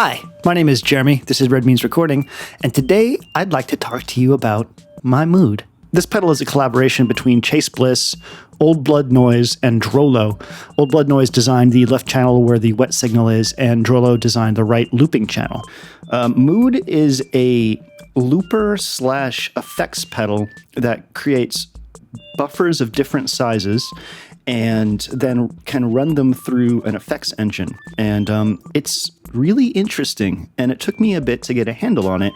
Hi, my name is Jeremy, this is Red Means Recording, and today I'd like to talk to you about my mood. This pedal is a collaboration between Chase Bliss, Old Blood Noise, and Drolo. Old Blood Noise designed the left channel where the wet signal is, and Drolo designed the right looping channel. Mood is a looper/effects pedal that creates buffers of different sizes and then can run them through an effects engine. And it's really interesting, and it took me a bit to get a handle on it.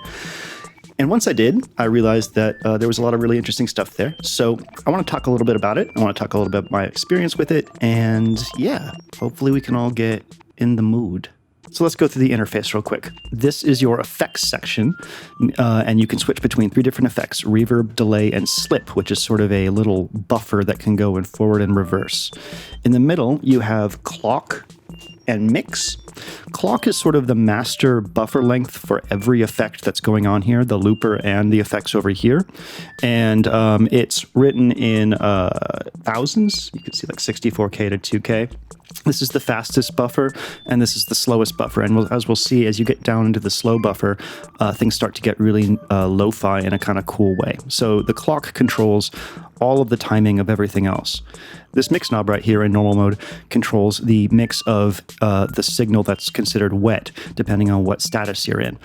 And once I did, I realized that there was a lot of really interesting stuff there. So I want to talk a little bit about it. I want to talk a little bit about my experience with it. And yeah, hopefully we can all get in the mood. So let's go through the interface real quick. This is your effects section, and you can switch between 3 different effects: reverb, delay, and slip, which is sort of a little buffer that can go in forward and reverse. In the middle, you have clock and mix. Clock is sort of the master buffer length for every effect that's going on here, the looper and the effects over here. And it's written in thousands. You can see like 64K to 2K. This is the fastest buffer, and this is the slowest buffer. And as we'll see, as you get down into the slow buffer, things start to get really lo-fi in a kind of cool way. So the clock controls all of the timing of everything else. This mix knob right here in normal mode controls the mix of the signal that's considered wet, depending on what status you're in.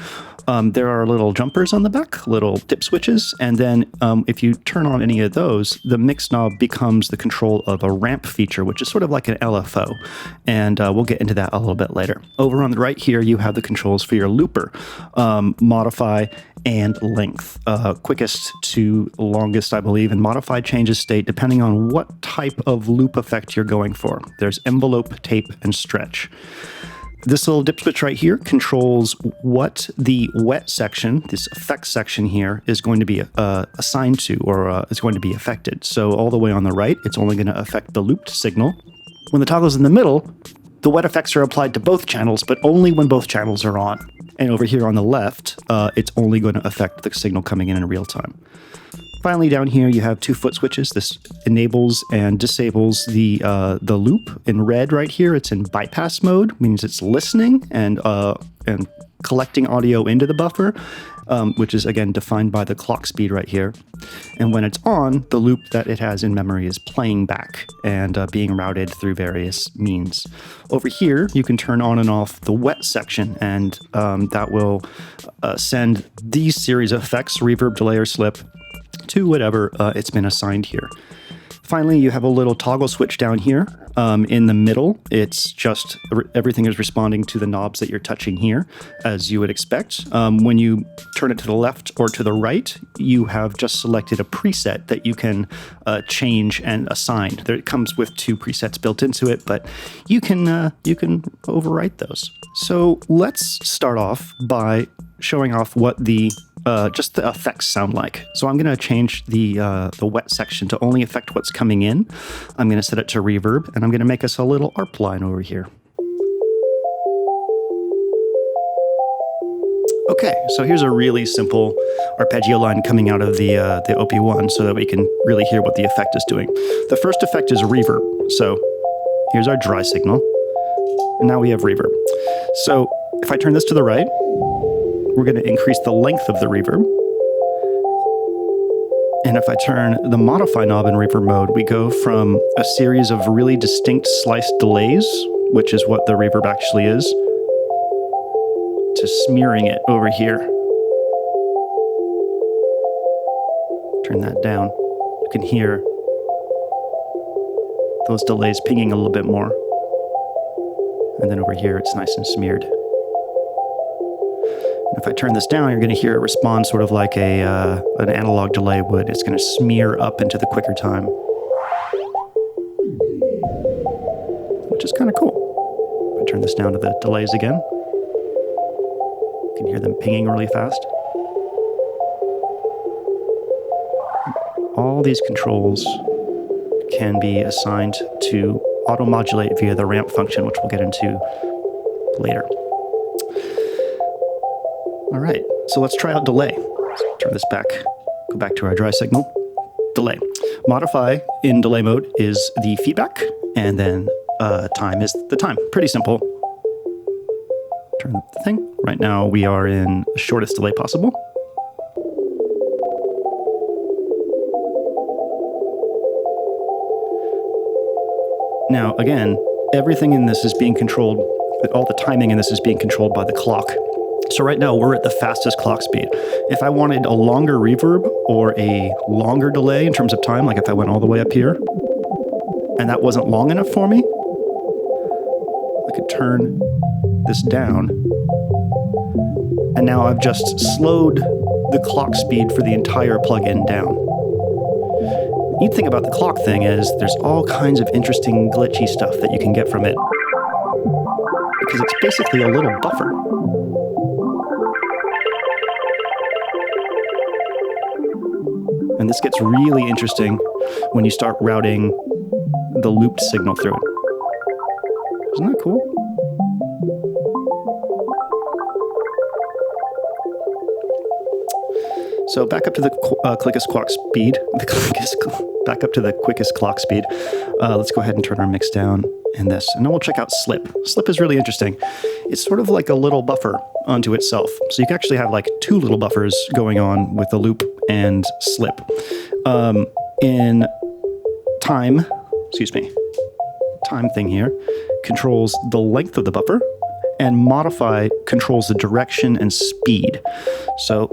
There are little jumpers on the back, little dip switches, and then if you turn on any of those, the mix knob becomes the control of a ramp feature, which is sort of like an LFO, and we'll get into that a little bit later. Over on the right here, you have the controls for your looper, modify, and length. Quickest to longest, I believe, and modify changes state depending on what type of loop effect you're going for. There's envelope, tape, and stretch. This little dip switch right here controls what the wet section, this effects section here, is going to be assigned to, or is going to be affected. So all the way on the right, it's only going to affect the looped signal. When the toggle's in the middle, the wet effects are applied to both channels, but only when both channels are on. And over here on the left, it's only going to affect the signal coming in real time. Finally, down here, you have 2 foot switches. This enables and disables the loop. In red right here, it's in bypass mode, means it's listening and collecting audio into the buffer, which is, again, defined by the clock speed right here. And when it's on, the loop that it has in memory is playing back and being routed through various means. Over here, you can turn on and off the wet section, and that will send these series of effects, reverb, delay, or slip, to whatever it's been assigned here. Finally, you have a little toggle switch down here. In the middle, it's just everything is responding to the knobs that you're touching here, as you would expect. When you turn it to the left or to the right, you have just selected a preset that you can change and assign. It comes with 2 presets built into it, but you can overwrite those. So let's start off by showing off what just the effects sound like. So I'm going to change the wet section to only affect what's coming in. I'm going to set it to reverb, and I'm going to make us a little ARP line over here. Okay, so here's a really simple arpeggio line coming out of the OP1 so that we can really hear what the effect is doing. The first effect is reverb. So here's our dry signal, and now we have reverb. So if I turn this to the right, we're going to increase the length of the reverb. And if I turn the modify knob in reverb mode, we go from a series of really distinct sliced delays, which is what the reverb actually is, to smearing it over here. Turn that down. You can hear those delays pinging a little bit more. And then over here, it's nice and smeared. And if I turn this down, you're going to hear it respond sort of like an analog delay would. It's going to smear up into the quicker time, which is kind of cool. If I turn this down to the delays again, you can hear them pinging really fast. All these controls can be assigned to auto-modulate via the ramp function, which we'll get into later. All right, so let's try out delay. Let's turn this back, go back to our dry signal. Delay. Modify in delay mode is the feedback, and then time is the time. Pretty simple. Turn up the thing. Right now we are in the shortest delay possible. Now, again, everything in this is being controlled, all the timing in this is being controlled by the clock. So right now, we're at the fastest clock speed. If I wanted a longer reverb or a longer delay in terms of time, like if I went all the way up here, and that wasn't long enough for me, I could turn this down. And now I've just slowed the clock speed for the entire plugin down. The neat thing about the clock thing is there's all kinds of interesting glitchy stuff that you can get from it, because it's basically a little buffer. And this gets really interesting when you start routing the looped signal through it. Isn't that cool? So back up to the quickest clock speed. Back up to the quickest clock speed. Let's go ahead and turn our mix down in this. And then we'll check out slip. Slip is really interesting. It's sort of like a little buffer onto itself. So you can actually have like two little buffers going on with the loop and slip. In time, time thing here controls the length of the buffer, and modify controls the direction and speed. So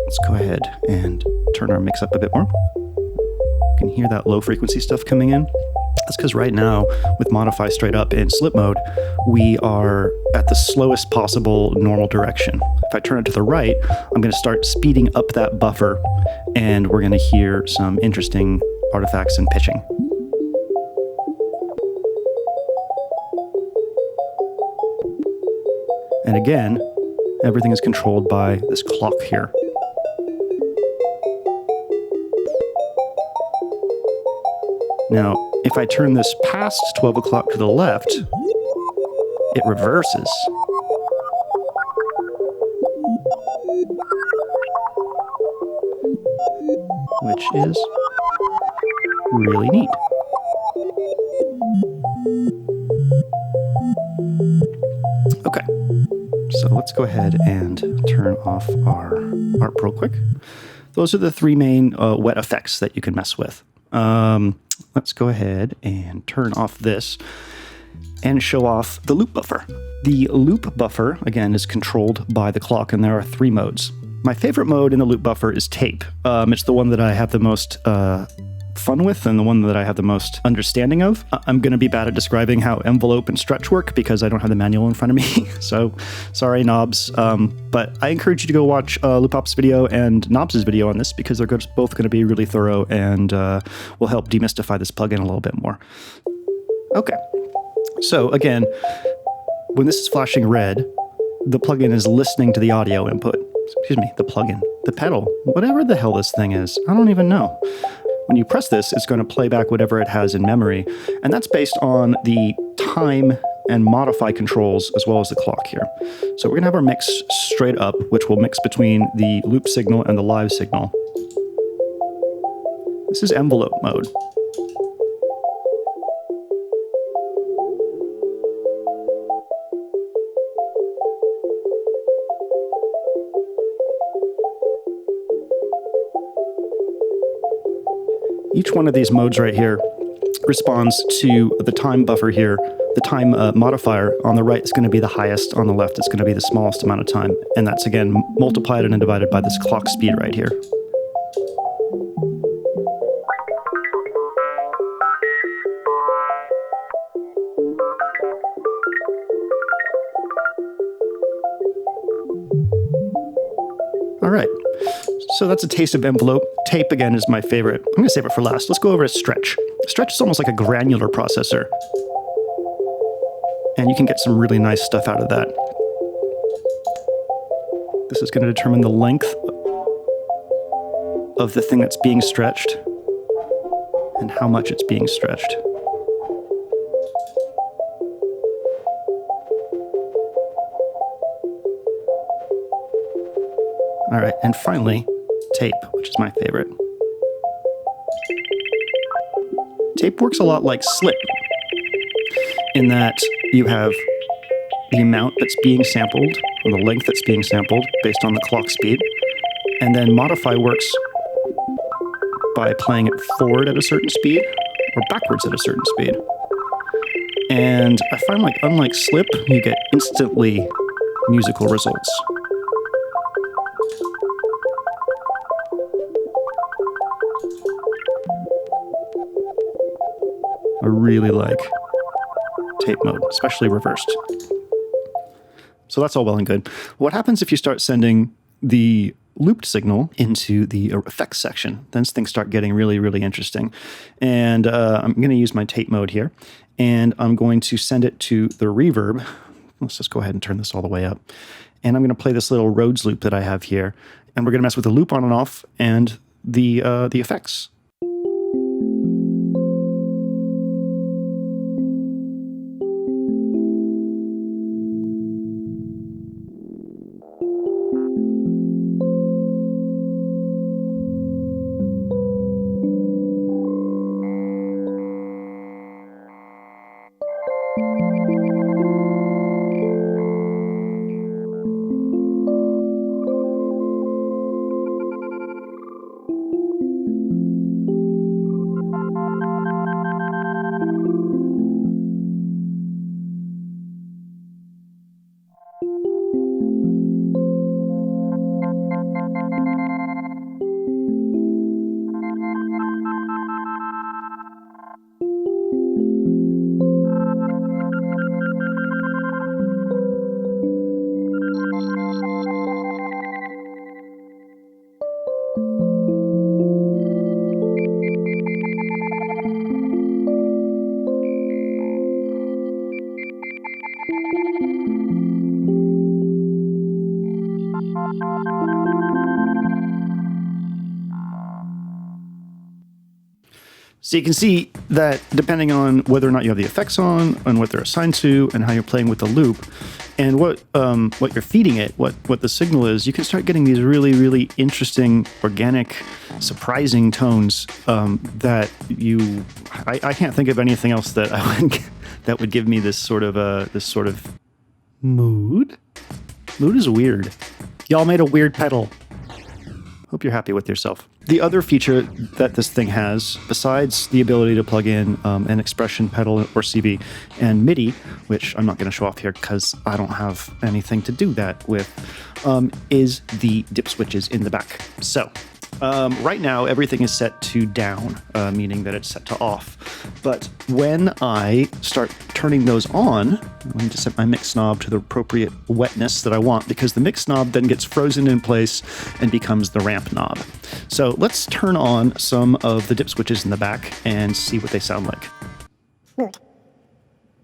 let's go ahead and turn our mix up a bit more. You can hear that low frequency stuff coming in. That's because right now, with modify straight up in slip mode, we are at the slowest possible normal direction. If I turn it to the right, I'm going to start speeding up that buffer, and we're going to hear some interesting artifacts and pitching. And again, everything is controlled by this clock here. Now, if I turn this past 12 o'clock to the left, it reverses. Which is really neat. Okay, so let's go ahead and turn off our ARP real quick. Those are the three main wet effects that you can mess with. Let's go ahead and turn off this and show off the loop buffer. The loop buffer, again, is controlled by the clock, and there are three modes. My favorite mode in the loop buffer is tape. It's the one that I have the most fun with and the one that I have the most understanding of. I'm going to be bad at describing how envelope and stretch work because I don't have the manual in front of me. So sorry, Knobs. But I encourage you to go watch Loopop's video and Knobs' video on this, because they're both going to be really thorough and will help demystify this plugin a little bit more. Okay. So again, when this is flashing red, the plugin is listening to the audio input. Excuse me, the plugin, the pedal, whatever the hell this thing is. I don't even know. When you press this, it's going to play back whatever it has in memory, and that's based on the time and modify controls as well as the clock here. So we're going to have our mix straight up, which will mix between the loop signal and the live signal. This is envelope mode. Each one of these modes right here responds to the time buffer here. The time modifier on the right is going to be the highest, on the left it's going to be the smallest amount of time. And that's, again, multiplied and divided by this clock speed right here. All right, so that's a taste of envelope. Tape, again, is my favorite. I'm going to save it for last. Let's go over a stretch. Stretch is almost like a granular processor. And you can get some really nice stuff out of that. This is going to determine the length of the thing that's being stretched and how much it's being stretched. All right, and finally, tape, which is my favorite. Tape works a lot like slip in that you have the amount that's being sampled, or the length that's being sampled based on the clock speed, and then modify works by playing it forward at a certain speed or backwards at a certain speed. And I find, like, unlike slip, you get instantly musical results. I really like tape mode, especially reversed. So that's all well and good. What happens if you start sending the looped signal into the effects section? Then things start getting really, really interesting. And I'm going to use my tape mode here, and I'm going to send it to the reverb. Let's just go ahead and turn this all the way up. And I'm going to play this little Rhodes loop that I have here, and we're going to mess with the loop on and off and the effects. So you can see that depending on whether or not you have the effects on and what they're assigned to and how you're playing with the loop and what you're feeding it, what the signal is, you can start getting these really, really interesting, organic, surprising tones that I can't think of anything else that that would give me this sort of mood. Mood is weird. Y'all made a weird pedal. Hope you're happy with yourself. The other feature that this thing has, besides the ability to plug in an expression pedal or CV and MIDI, which I'm not going to show off here because I don't have anything to do that with, is the dip switches in the back. So right now, everything is set to down, meaning that it's set to off. But when I start turning those on, I need to set my mix knob to the appropriate wetness that I want, because the mix knob then gets frozen in place and becomes the ramp knob. So let's turn on some of the dip switches in the back and see what they sound like. Mood.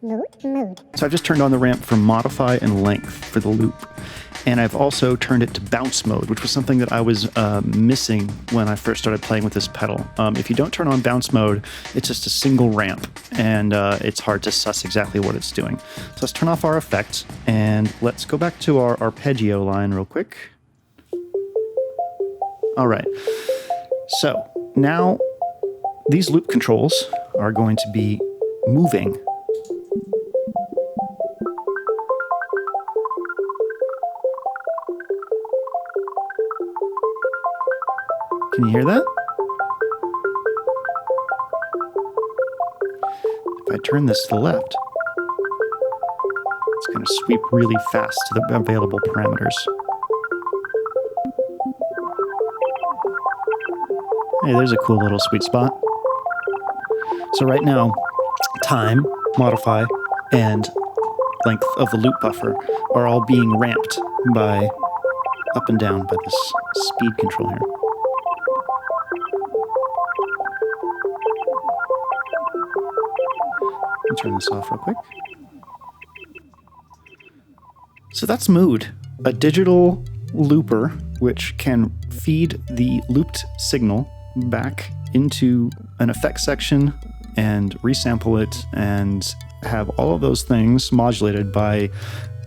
Mood, mood. So I've just turned on the ramp for modify and length for the loop. And I've also turned it to bounce mode, which was something that I was missing when I first started playing with this pedal. If you don't turn on bounce mode, it's just a single ramp, and it's hard to suss exactly what it's doing. So let's turn off our effect, and let's go back to our arpeggio line real quick. All right. So now these loop controls are going to be moving. Can you hear that? If I turn this to the left, it's going to sweep really fast to the available parameters. Hey, there's a cool little sweet spot. So right now, time, modify, and length of the loop buffer are all being ramped by up and down by this speed control here. Let me turn this off real quick. So that's Mood, a digital looper which can feed the looped signal back into an effects section and resample it and have all of those things modulated by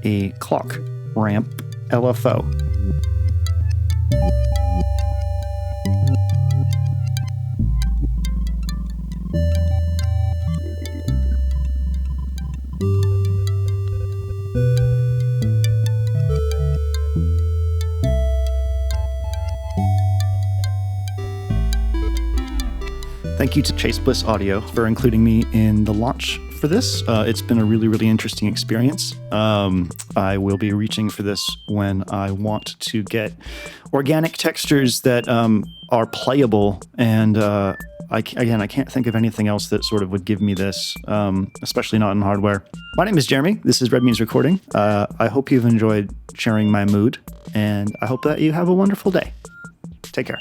a clock ramp LFO. Thank you to Chase Bliss Audio for including me in the launch for this. It's been a really, really interesting experience. I will be reaching for this when I want to get organic textures that are playable. And I can't think of anything else that sort of would give me this, especially not in hardware. My name is Jeremy. This is Red Means Recording. I hope you've enjoyed sharing my mood, and I hope that you have a wonderful day. Take care.